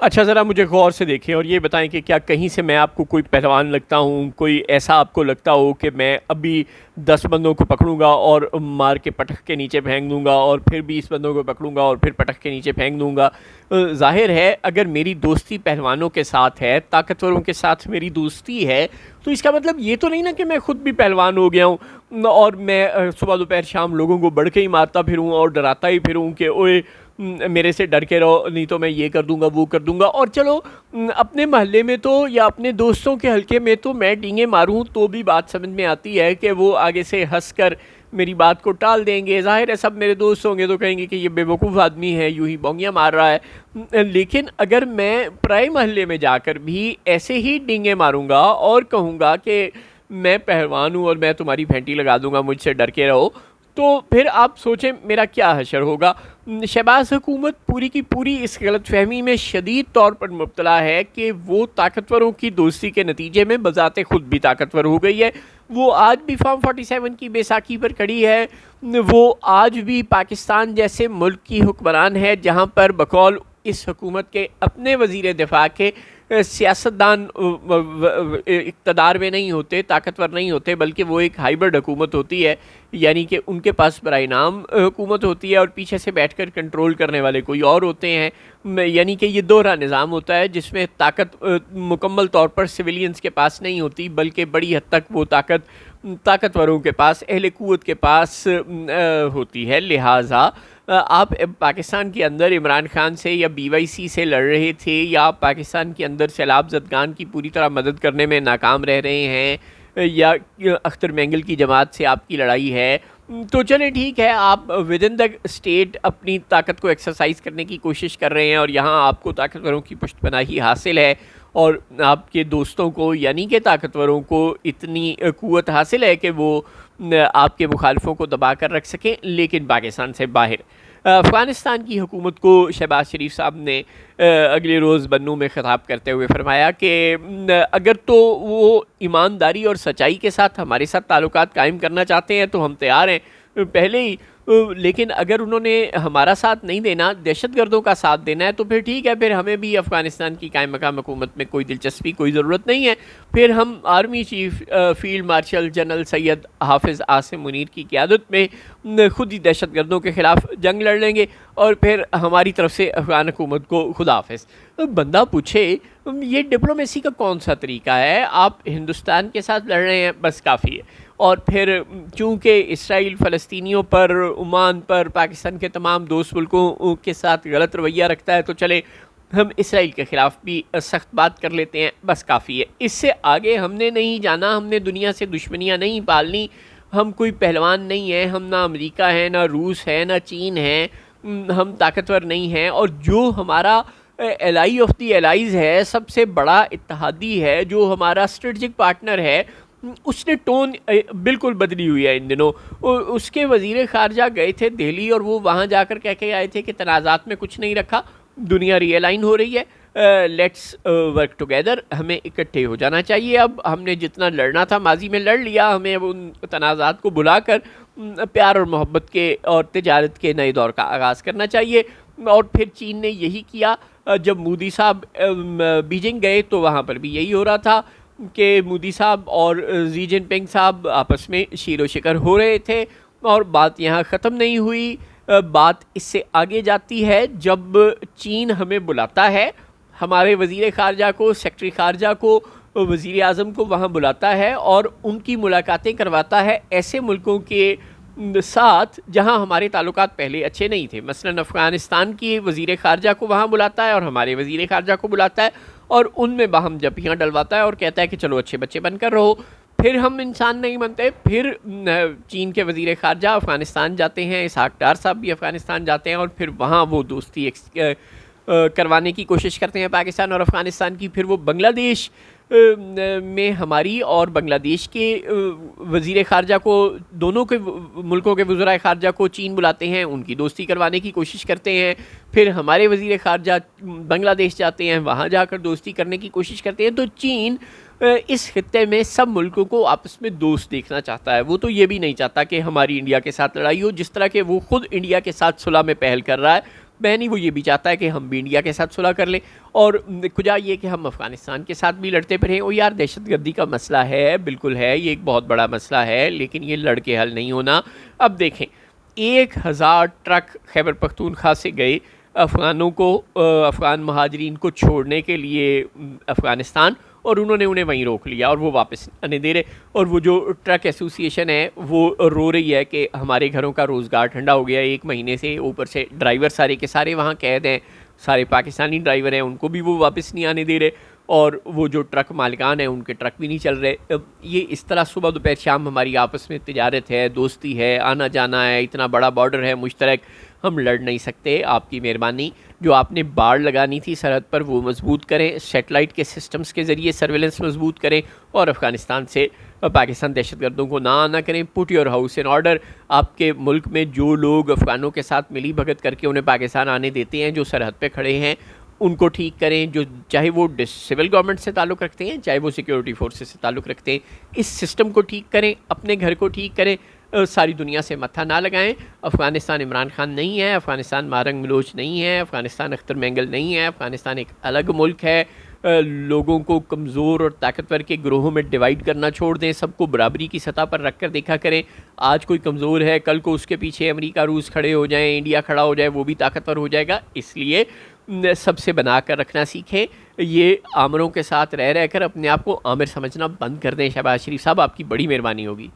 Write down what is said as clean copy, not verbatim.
اچھا ذرا مجھے غور سے دیکھیں اور یہ بتائیں کہ کیا کہیں سے میں آپ کو کوئی پہلوان لگتا ہوں، کوئی ایسا آپ کو لگتا ہو کہ میں ابھی 10 بندوں کو پکڑوں گا اور مار کے پٹخ کے نیچے پھینک دوں گا، اور پھر 20 بندوں کو پکڑوں گا اور پھر پٹخ کے نیچے پھینک دوں گا؟ ظاہر ہے اگر میری دوستی پہلوانوں کے ساتھ ہے، طاقتوروں کے ساتھ میری دوستی ہے، تو اس کا مطلب یہ تو نہیں نا کہ میں خود بھی پہلوان ہو گیا ہوں اور میں صبح دوپہر شام لوگوں کو بڑھ کے ہی مارتا پھروں اور ڈراتا ہی پھروں کہ اوئے میرے سے ڈر کے رہو، نہیں تو میں یہ کر دوں گا وہ کر دوں گا۔ اور چلو اپنے محلے میں تو یا اپنے دوستوں کے حلقے میں تو میں ڈینگیں ماروں تو بھی بات سمجھ میں آتی ہے کہ وہ آگے سے ہنس کر میری بات کو ٹال دیں گے۔ ظاہر ہے سب میرے دوست ہوں گے تو کہیں گے کہ یہ بے وقوف آدمی ہے، یوں ہی بونگیاں مار رہا ہے۔ لیکن اگر میں پرائے محلے میں جا کر بھی ایسے ہی ڈینگیں ماروں گا اور کہوں گا کہ میں پہلوان ہوں اور میں تمہاری پھینٹی لگا دوں گا، مجھ سے ڈر کے رہو، تو پھر آپ سوچیں میرا کیا حشر ہوگا۔ شہباز حکومت پوری کی پوری اس غلط فہمی میں شدید طور پر مبتلا ہے کہ وہ طاقتوروں کی دوستی کے نتیجے میں بذات خود بھی طاقتور ہو گئی ہے۔ وہ آج بھی فارم 47 کی بیساکھی پر کھڑی ہے، وہ آج بھی پاکستان جیسے ملک کی حکمران ہے جہاں پر بقول اس حکومت کے اپنے وزیر دفاع کے سیاستدان اقتدار میں نہیں ہوتے، طاقتور نہیں ہوتے، بلکہ وہ ایک ہائبرڈ حکومت ہوتی ہے، یعنی کہ ان کے پاس برائے نام حکومت ہوتی ہے اور پیچھے سے بیٹھ کر کنٹرول کرنے والے کوئی اور ہوتے ہیں۔ یعنی کہ یہ دوہرا نظام ہوتا ہے جس میں طاقت مکمل طور پر سویلینز کے پاس نہیں ہوتی، بلکہ بڑی حد تک وہ طاقتوروں کے پاس، اہل قوت کے پاس ہوتی ہے۔ لہٰذا آپ پاکستان کے اندر عمران خان سے یا بی وائی سی سے لڑ رہے تھے، یا آپ پاکستان کے اندر سیلاب زدگان کی پوری طرح مدد کرنے میں ناکام رہ رہے ہیں، یا اختر مینگل کی جماعت سے آپ کی لڑائی ہے، تو چلیں ٹھیک ہے، آپ ود ان دا اسٹیٹ اپنی طاقت کو ایکسرسائز کرنے کی کوشش کر رہے ہیں اور یہاں آپ کو طاقتوروں کی پشت پناہی حاصل ہے، اور آپ کے دوستوں کو یعنی کہ طاقتوروں کو اتنی قوت حاصل ہے کہ وہ آپ کے مخالفوں کو دبا کر رکھ سکیں۔ لیکن پاکستان سے باہر افغانستان کی حکومت کو شہباز شریف صاحب نے اگلے روز بنوں میں خطاب کرتے ہوئے فرمایا کہ اگر تو وہ ایمانداری اور سچائی کے ساتھ ہمارے ساتھ تعلقات قائم کرنا چاہتے ہیں تو ہم تیار ہیں پہلے ہی، لیکن اگر انہوں نے ہمارا ساتھ نہیں دینا، دہشت گردوں کا ساتھ دینا ہے، تو پھر ٹھیک ہے، پھر ہمیں بھی افغانستان کی قائم مقام حکومت میں کوئی دلچسپی، کوئی ضرورت نہیں ہے۔ پھر ہم army chief field marshal general Syed Hafiz Asim Munir کی قیادت میں خود ہی دہشت گردوں کے خلاف جنگ لڑ لیں گے، اور پھر ہماری طرف سے افغان حکومت کو خدا حافظ۔ بندہ پوچھے یہ ڈپلومیسی کا کون سا طریقہ ہے؟ آپ ہندوستان کے ساتھ لڑ رہے ہیں، بس کافی ہے، اور پھر چونکہ اسرائیل فلسطینیوں پر، عمان پر، پاکستان کے تمام دوست ملکوں کے ساتھ غلط رویہ رکھتا ہے، تو چلے ہم اسرائیل کے خلاف بھی سخت بات کر لیتے ہیں، بس کافی ہے۔ اس سے آگے ہم نے نہیں جانا، ہم نے دنیا سے دشمنیاں نہیں پالنی، ہم کوئی پہلوان نہیں ہیں، ہم نہ امریکہ ہے، نہ روس ہے، نہ چین ہے، ہم طاقتور نہیں ہیں، اور جو ہمارا ایلائی آف دی ایلائز ہے، سب سے بڑا اتحادی ہے، جو ہمارا اسٹریٹجک پارٹنر ہے، اس نے ٹون بالکل بدلی ہوئی ہے ان دنوں۔ اس کے وزیر خارجہ گئے تھے دہلی اور وہ وہاں جا کر کہہ کے آئے تھے کہ تنازعات میں کچھ نہیں رکھا، دنیا ری الائن ہو رہی ہے، لیٹس ورک ٹوگیدر، ہمیں اکٹھے ہو جانا چاہیے، اب ہم نے جتنا لڑنا تھا ماضی میں لڑ لیا، ہمیں اب ان تنازعات کو بلا کر پیار اور محبت کے اور تجارت کے نئے دور کا آغاز کرنا چاہیے۔ اور پھر چین نے یہی کیا، جب مودی صاحب بیجنگ گئے تو وہاں پر بھی یہی ہو رہا تھا کہ مودی صاحب اور زی جن پنگ صاحب آپس میں شیر و شکر ہو رہے تھے، اور بات یہاں ختم نہیں ہوئی، بات اس سے آگے جاتی ہے جب چین ہمیں بلاتا ہے، ہمارے وزیر خارجہ کو، سیکرٹری خارجہ کو، وزیر اعظم کو وہاں بلاتا ہے اور ان کی ملاقاتیں کرواتا ہے ایسے ملکوں کے ساتھ جہاں ہمارے تعلقات پہلے اچھے نہیں تھے۔ مثلا افغانستان کی وزیر خارجہ کو وہاں بلاتا ہے اور ہمارے وزیر خارجہ کو بلاتا ہے، اور ان میں باہم جبیاں ڈلواتا ہے اور کہتا ہے کہ چلو اچھے بچے بن کر رہو۔ پھر ہم انسان نہیں بنتے، پھر چین کے وزیر خارجہ افغانستان جاتے ہیں، اسحاق ڈار صاحب بھی افغانستان جاتے ہیں، اور پھر وہاں وہ دوستی کروانے کی کوشش کرتے ہیں پاکستان اور افغانستان کی۔ پھر وہ بنگلہ دیش میں ہماری اور بنگلہ دیش کے وزیر خارجہ کو، دونوں کے ملکوں کے وزرائے خارجہ کو چین بلاتے ہیں، ان کی دوستی کروانے کی کوشش کرتے ہیں۔ پھر ہمارے وزیر خارجہ بنگلہ دیش جاتے ہیں، وہاں جا کر دوستی کرنے کی کوشش کرتے ہیں۔ تو چین اس خطے میں سب ملکوں کو آپس میں دوست دیکھنا چاہتا ہے، وہ تو یہ بھی نہیں چاہتا کہ ہماری انڈیا کے ساتھ لڑائی ہو، جس طرح کہ وہ خود انڈیا کے ساتھ صلح میں پہل کر رہا ہے۔ بہنی وہ یہ بھی چاہتا ہے کہ ہم بھی انڈیا کے ساتھ صلح کر لیں، اور کجا یہ کہ ہم افغانستان کے ساتھ بھی لڑتے پھریں۔ اور یار دہشت گردی کا مسئلہ ہے، بالکل ہے، یہ ایک بہت بڑا مسئلہ ہے، لیکن یہ لڑ کے حل نہیں ہونا۔ اب دیکھیں 1000 ٹرک خیبر پختونخوا سے گئے افغانوں کو، افغان مہاجرین کو چھوڑنے کے لیے افغانستان، اور انہوں نے انہیں وہیں روک لیا اور وہ واپس آنے دے رہے۔ اور وہ جو ٹرک ایسوسی ایشن ہے وہ رو رہی ہے کہ ہمارے گھروں کا روزگار ٹھنڈا ہو گیا 1 مہینے سے، اوپر سے ڈرائیور سارے کے سارے وہاں قید ہیں، سارے پاکستانی ڈرائیور ہیں، ان کو بھی وہ واپس نہیں آنے دے رہے، اور وہ جو ٹرک مالکان ہیں ان کے ٹرک بھی نہیں چل رہے۔ یہ اس طرح صبح دوپہر شام ہماری آپس میں تجارت ہے، دوستی ہے، آنا جانا ہے، اتنا بڑا بارڈر ہے مشترک، ہم لڑ نہیں سکتے۔ آپ کی مہربانی، جو آپ نے باڑ لگانی تھی سرحد پر وہ مضبوط کریں، سیٹلائٹ کے سسٹمز کے ذریعے سرویلنس مضبوط کریں، اور افغانستان سے پاکستان دہشت گردوں کو نہ آنا کریں۔ Put your house in order. آپ کے ملک میں جو لوگ افغانوں کے ساتھ ملی بھگت کر کے انہیں پاکستان آنے دیتے ہیں، جو سرحد پہ کھڑے ہیں، ان کو ٹھیک کریں، جو چاہے وہ سول گورنمنٹ سے تعلق رکھتے ہیں، چاہے وہ سیکیورٹی فورسز سے تعلق رکھتے ہیں، اس سسٹم کو ٹھیک کریں، اپنے گھر کو ٹھیک کریں، ساری دنیا سے متھا نہ لگائیں۔ افغانستان عمران خان نہیں ہے، افغانستان مارنگ ملوچ نہیں ہے، افغانستان اختر مینگل نہیں ہے، افغانستان ایک الگ ملک ہے۔ لوگوں کو کمزور اور طاقتور کے گروہوں میں ڈیوائیڈ کرنا چھوڑ دیں، سب کو برابری کی سطح پر رکھ کر دیکھا کریں۔ آج کوئی کمزور ہے، کل کو اس کے پیچھے امریکہ روس کھڑے ہو جائیں، انڈیا کھڑا ہو جائے، وہ بھی طاقتور ہو جائے گا۔ اس لیے سب سے بنا کر رکھنا سیکھیں، یہ آمروں کے ساتھ رہ کر اپنے آپ کو آمر سمجھنا بند کر دیں۔ شہباز شریف صاحب، آپ کی بڑی مہربانی ہوگی۔